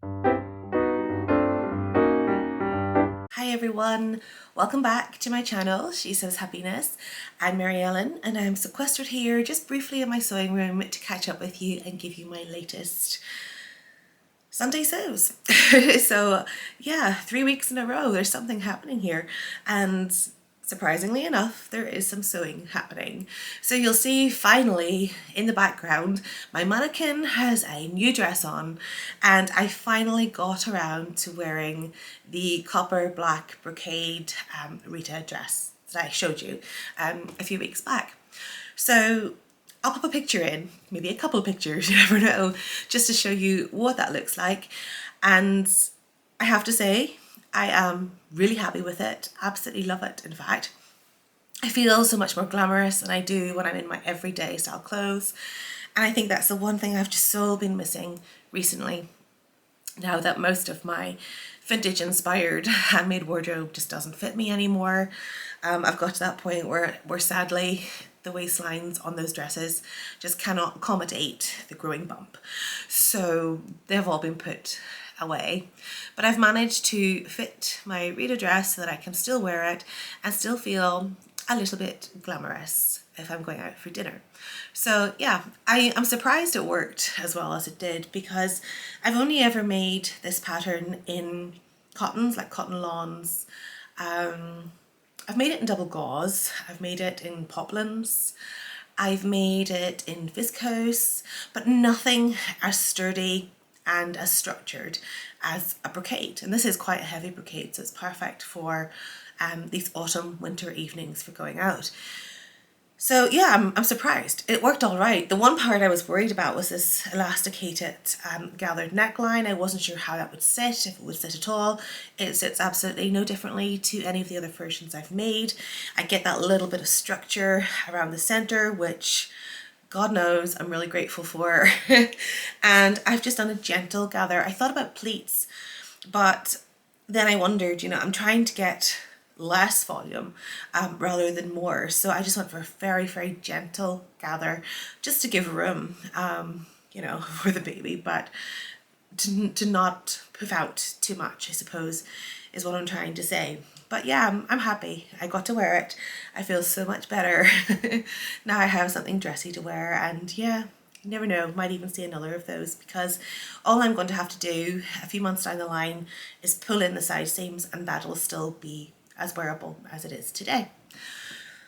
Hi everyone, welcome back to my channel, She Sews Happiness. I'm Mary Ellen and I'm sequestered here just briefly in my sewing room to catch up with you and give you my latest Sunday sews. So yeah, 3 weeks in a row there's something happening here, and surprisingly enough there is some sewing happening. So you'll see finally in the background my mannequin has a new dress on, and I finally got around to wearing the copper black brocade Rita dress that I showed you a few weeks back. So I'll pop a picture in, maybe a couple of pictures, you never know, just to show you what that looks like. And I have to say, I am really happy with it, absolutely love it in fact. I feel so much more glamorous than I do when I'm in my everyday style clothes. And I think that's the one thing I've just so been missing recently, now that most of my vintage inspired handmade wardrobe just doesn't fit me anymore. I've got to that point where sadly the waistlines on those dresses just cannot accommodate the growing bump. So they've all been put away. But I've managed to fit my Rita dress so that I can still wear it and still feel a little bit glamorous if I'm going out for dinner. So yeah, I'm surprised it worked as well as it did, because I've only ever made this pattern in cottons, like cotton lawns. I've made it in double gauze, I've made it in poplins, I've made it in viscose, but nothing as sturdy and as structured as a brocade. And this is quite a heavy brocade, so it's perfect for these autumn winter evenings for going out. So yeah, I'm surprised. It worked all right. The one part I was worried about was this elasticated gathered neckline. I wasn't sure how that would sit, if it would sit at all. It sits absolutely no differently to any of the other versions I've made. I get that little bit of structure around the center, which God knows I'm really grateful for. And I've just done a gentle gather. I thought about pleats, but then I wondered, I'm trying to get less volume rather than more, so I just went for a very, very gentle gather just to give room for the baby, but to not puff out too much, I suppose, is what I'm trying to say. But yeah, I'm happy I got to wear it. I feel so much better. Now I have something dressy to wear, and yeah, you never know, might even see another of those, because all I'm going to have to do a few months down the line is pull in the side seams, and that'll still be as wearable as it is today.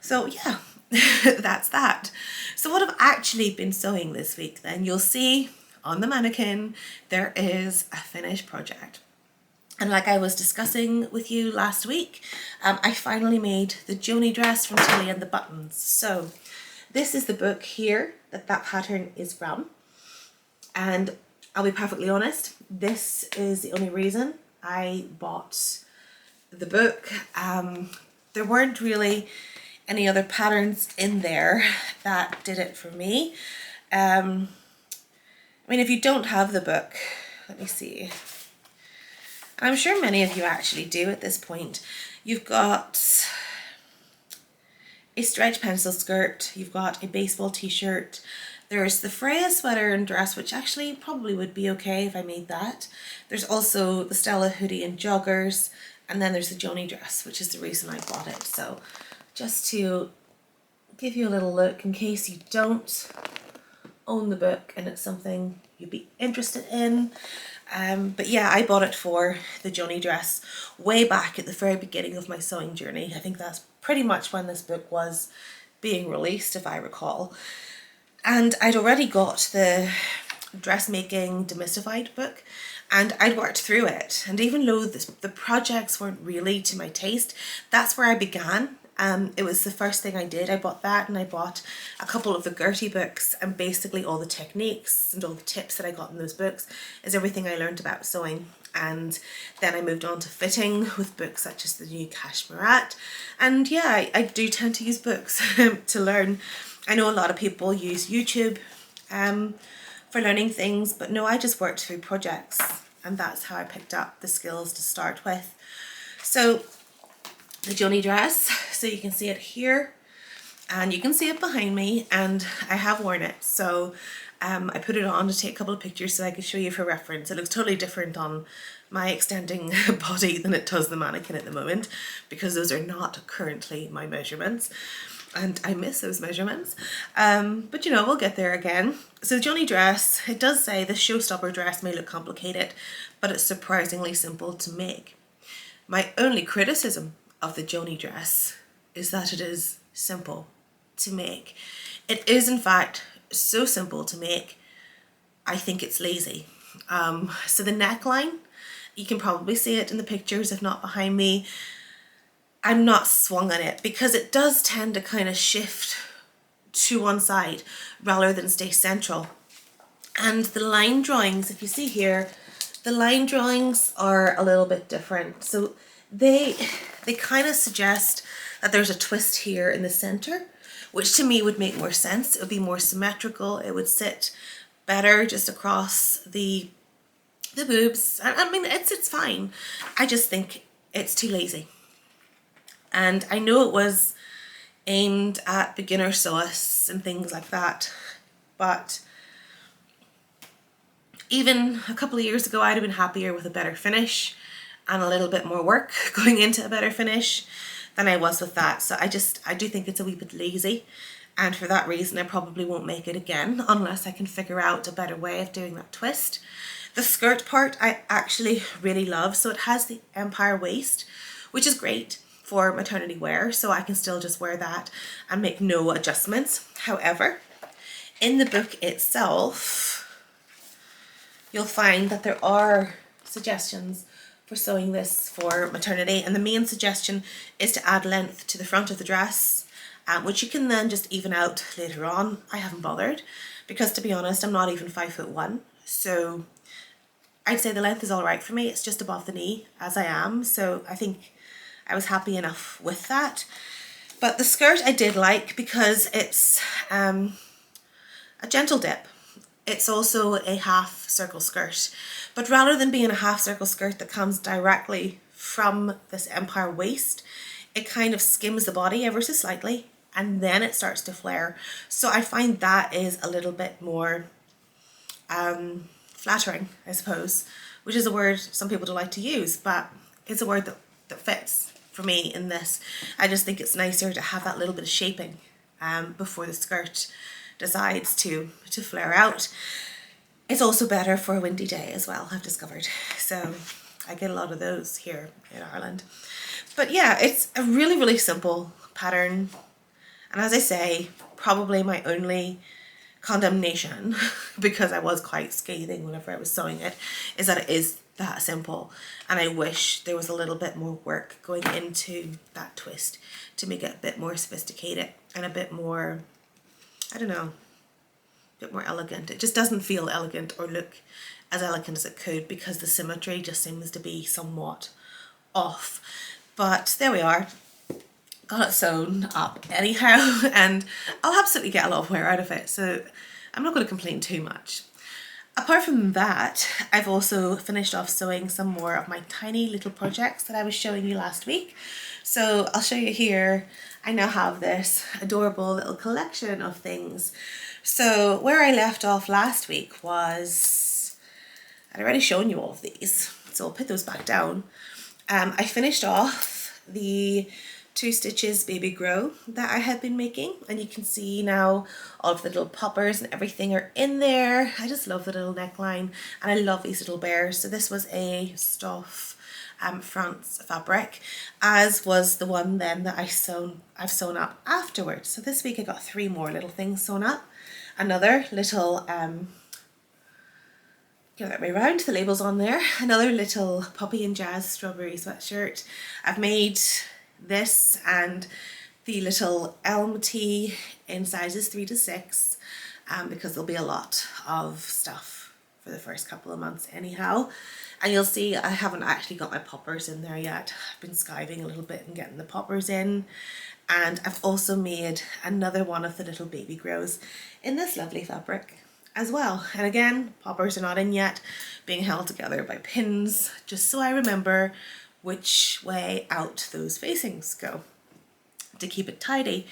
So yeah, that's that. So what I've actually been sewing this week then, you'll see on the mannequin there is a finished project. And like I was discussing with you last week, I finally made the Joni dress from Tilly and the Buttons. So this is the book here that pattern is from. And I'll be perfectly honest, this is the only reason I bought the book. There weren't really any other patterns in there that did it for me. I mean, if you don't have the book, let me see. I'm sure many of you actually do at this point. You've got a stretch pencil skirt, you've got a baseball t-shirt, there's the Freya sweater and dress, which actually probably would be okay if I made that. There's also the Stella hoodie and joggers, and then there's the Joni dress, which is the reason I bought it. So just to give you a little look in case you don't own the book and it's something you'd be interested in. But yeah, I bought it for the Joni dress way back at the very beginning of my sewing journey. I think that's pretty much when this book was being released, if I recall. And I'd already got the dressmaking demystified book, and I'd worked through it. And even though the projects weren't really to my taste, that's where I began. It was the first thing I did. I bought that, and I bought a couple of the Gertie books, and basically all the techniques and all the tips that I got in those books is everything I learned about sewing. And then I moved on to fitting with books such as the new Cashmereette. And yeah, I do tend to use books to learn. I know a lot of people use YouTube for learning things, but no, I just worked through projects, and that's how I picked up the skills to start with. So the Joni dress, so you can see it here and you can see it behind me, and I have worn it. So I put it on to take a couple of pictures so I could show you for reference. It looks totally different on my extending body than it does the mannequin at the moment, because those are not currently my measurements. And I miss those measurements. But you know, we'll get there again. So the Joni dress, it does say the showstopper dress may look complicated, but it's surprisingly simple to make. My only criticism of the Joni dress is that it is simple to make. It is in fact so simple to make, I think it's lazy. So the neckline, you can probably see it in the pictures, if not behind me. I'm not swung on it because it does tend to kind of shift to one side rather than stay central. And the line drawings, if you see here, the line drawings are a little bit different. So they kind of suggest that there's a twist here in the center, which to me would make more sense. It would be more symmetrical. It would sit better just across the boobs. I mean, it's fine. I just think it's too lazy. And I know it was aimed at beginner sewists and things like that, but even a couple of years ago I'd have been happier with a better finish and a little bit more work going into a better finish than I was with that. So I do think it's a wee bit lazy, and for that reason I probably won't make it again unless I can figure out a better way of doing that twist. The skirt part I actually really love. So it has the empire waist, which is great for maternity wear, so I can still just wear that and make no adjustments. However, in the book itself, you'll find that there are suggestions for sewing this for maternity, and the main suggestion is to add length to the front of the dress, which you can then just even out later on. I haven't bothered because, to be honest, I'm not even 5'1", so I'd say the length is all right for me. It's just above the knee as I am, so I think I was happy enough with that. But the skirt I did like because it's a gentle dip. It's also a half circle skirt, but rather than being a half circle skirt that comes directly from this empire waist, it kind of skims the body ever so slightly and then it starts to flare. So I find that is a little bit more flattering, I suppose, which is a word some people don't like to use, but it's a word that fits for me in this. I just think it's nicer to have that little bit of shaping before the skirt decides to flare out. It's also better for a windy day as well, I've discovered. So I get a lot of those here in Ireland. But yeah, it's a really, really simple pattern. And as I say, probably my only condemnation, because I was quite scathing whenever I was sewing it, is that it is that simple, and I wish there was a little bit more work going into that twist to make it a bit more sophisticated and a bit more, I don't know, a bit more elegant. It just doesn't feel elegant or look as elegant as it could because the symmetry just seems to be somewhat off. But there we are. Got it sewn up anyhow, and I'll absolutely get a lot of wear out of it, so I'm not going to complain too much. Apart from that, I've also finished off sewing some more of my tiny little projects that I was showing you last week. So I'll show you here. I now have this adorable little collection of things. So where I left off last week was, I'd already shown you all of these, so I'll put those back down. I finished off the 2 stitches baby grow that I had been making, and you can see now all of the little poppers and everything are in there. I just love the little neckline and I love these little bears. So this was a stuff France fabric, as was the one then that I've sewn up afterwards. So this week I got 3 more little things sewn up. Another little go that way around, the label's on there. Another little Poppy and Jazz strawberry sweatshirt. I've made this and the little elm tee in sizes 3 to 6 because there'll be a lot of stuff for the first couple of months anyhow. And you'll see I haven't actually got my poppers in there yet. I've been skiving a little bit and getting the poppers in. And I've also made another one of the little baby grows in this lovely fabric as well. And again, poppers are not in yet, being held together by pins, just so I remember which way out those facings go to keep it tidy.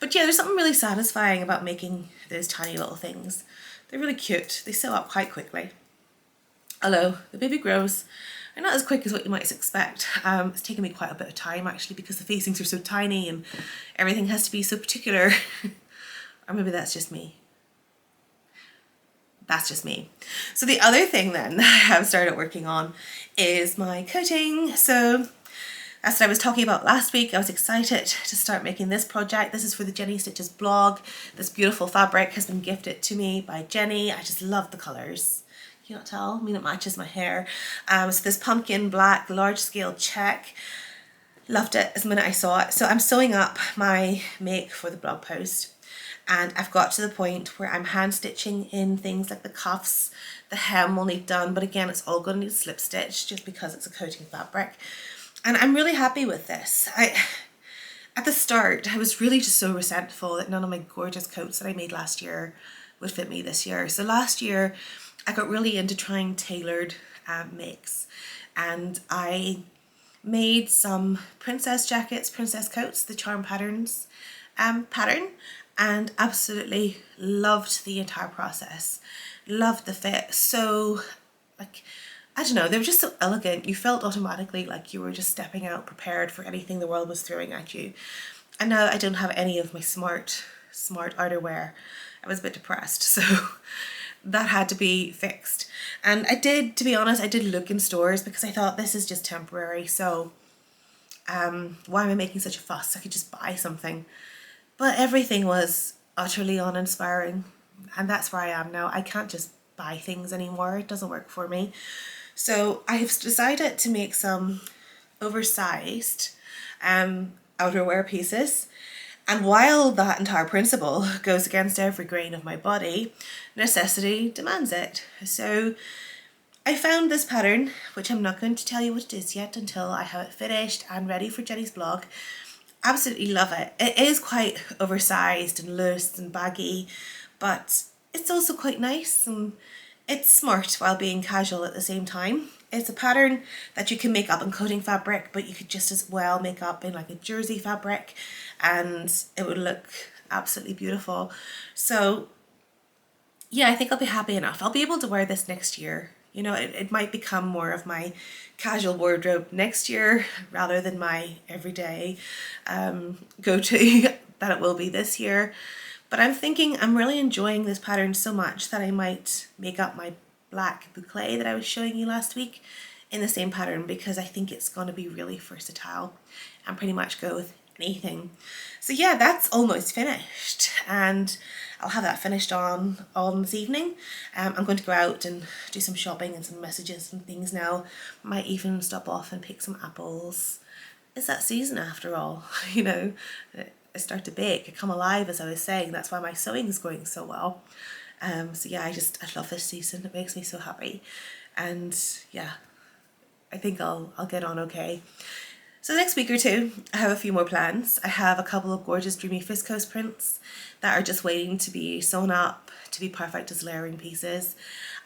But yeah, there's something really satisfying about making those tiny little things They're really cute. They sew up quite quickly. Although the baby grows are not as quick as what you might expect. It's taken me quite a bit of time actually, because the facings are so tiny and everything has to be so particular. Or maybe that's just me. That's just me. So the other thing then that I have started working on is my coating. So that's what I was talking about last week. I was excited to start making this project. This is for the Jenny Stitches blog. This beautiful fabric has been gifted to me by Jenny. I just love the colours. You not tell? I mean, it matches my hair. So this pumpkin black large scale check. Loved it as the minute I saw it. So I'm sewing up my make for the blog post. And I've got to the point where I'm hand stitching in things like the cuffs, the hem will need done, but again, it's all going to need slip stitch just because it's a coating fabric. And I'm really happy with this. At the start, I was really just so resentful that none of my gorgeous coats that I made last year would fit me this year. So last year, I got really into trying tailored makes, and I made some princess jackets, princess coats, the charm patterns pattern, and absolutely loved the entire process. Loved the fit. So, like, I don't know, they were just so elegant. You felt automatically like you were just stepping out prepared for anything the world was throwing at you. And now I don't have any of my smart outerwear. I was a bit depressed, so that had to be fixed. And I did, to be honest, I did look in stores because I thought this is just temporary. So why am I making such a fuss? I could just buy something. But everything was utterly uninspiring, and that's where I am now. I can't just buy things anymore. It doesn't work for me. So I have decided to make some oversized outerwear pieces. And while that entire principle goes against every grain of my body, necessity demands it. So I found this pattern, which I'm not going to tell you what it is yet until I have it finished and ready for Jenny's blog. Absolutely love it. It is quite oversized and loose and baggy, but it's also quite nice and it's smart while being casual at the same time. It's a pattern that you can make up in coating fabric, but you could just as well make up in like a jersey fabric and it would look absolutely beautiful. So yeah, I think I'll be happy enough. I'll be able to wear this next year. You know, it might become more of my casual wardrobe next year rather than my everyday go-to that it will be this year. But I'm thinking I'm really enjoying this pattern so much that I might make up my black boucle that I was showing you last week in the same pattern, because I think it's going to be really versatile and pretty much go with anything. So yeah, that's almost finished, and I'll have that finished on this evening. I'm going to go out and do some shopping and some messages and things now. Might even stop off and pick some apples. It's that season after all, you know. I start to bake, I come alive, as I was saying. That's why my sewing is going so well. So yeah, I love this season. It makes me so happy. And yeah, I think I'll get on okay. So the next week or two, I have a few more plans. I have a couple of gorgeous dreamy viscose prints that are just waiting to be sewn up to be perfect as layering pieces.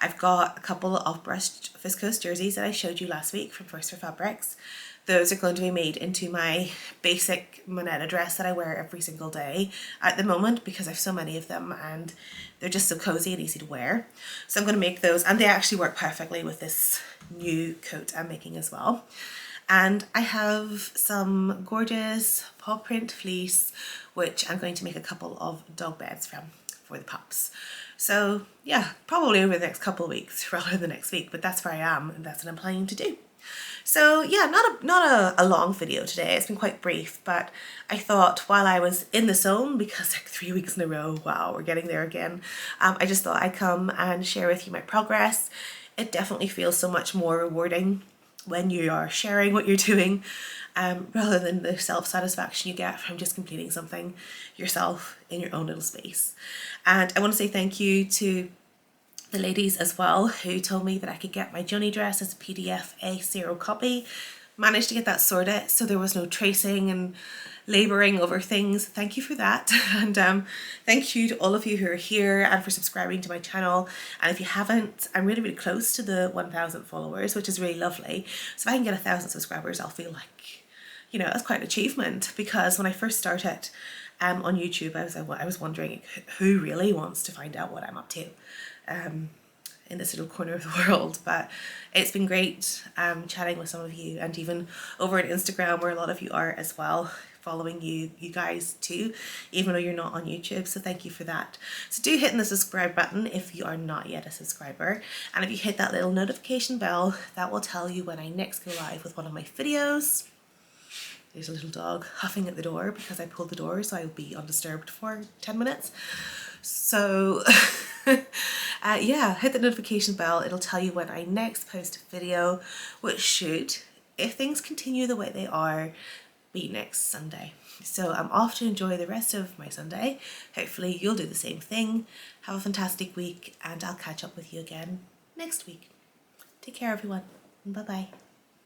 I've got a couple of brushed viscose jerseys that I showed you last week from First for Fabrics. Those are going to be made into my basic Monetta dress that I wear every single day at the moment because I have so many of them and they're just so cozy and easy to wear. So I'm going to make those, and they actually work perfectly with this new coat I'm making as well. And I have some gorgeous paw print fleece, which I'm going to make a couple of dog beds from for the pups. So yeah, probably over the next couple of weeks rather than next week, but that's where I am and that's what I'm planning to do. So yeah, not a long video today. It's been quite brief, but I thought while I was in the zone, because like 3 weeks in a row, wow, we're getting there again. I just thought I'd come and share with you my progress. It definitely feels so much more rewarding when you are sharing what you're doing, rather than the self-satisfaction you get from just completing something yourself in your own little space. And I want to say thank you to the ladies as well who told me that I could get my Joni dress as a PDF A0 copy. Managed to get that sorted, so there was no tracing and labouring over things. Thank you for that. And thank you to all of you who are here and for subscribing to my channel. And if you haven't, I'm really, really close to the 1,000 followers, which is really lovely. So if I can get 1,000 subscribers, I'll feel like, you know, that's quite an achievement, because when I first started on YouTube, I was wondering who really wants to find out what I'm up to. in this little corner of the world. But it's been great chatting with some of you, and even over on Instagram, where a lot of you are as well, following you guys too, even though you're not on YouTube, so thank you for that. So do hit the subscribe button if you are not yet a subscriber, and if you hit that little notification bell, that will tell you when I next go live with one of my videos. There's a little dog huffing at the door because I pulled the door, so I'll be undisturbed for 10 minutes. So yeah, hit the notification bell. It'll tell you when I next post a video, which should, if things continue the way they are, be next Sunday. So I'm off to enjoy the rest of my Sunday. Hopefully you'll do the same thing. Have a fantastic week, and I'll catch up with you again next week. Take care, everyone. Bye bye.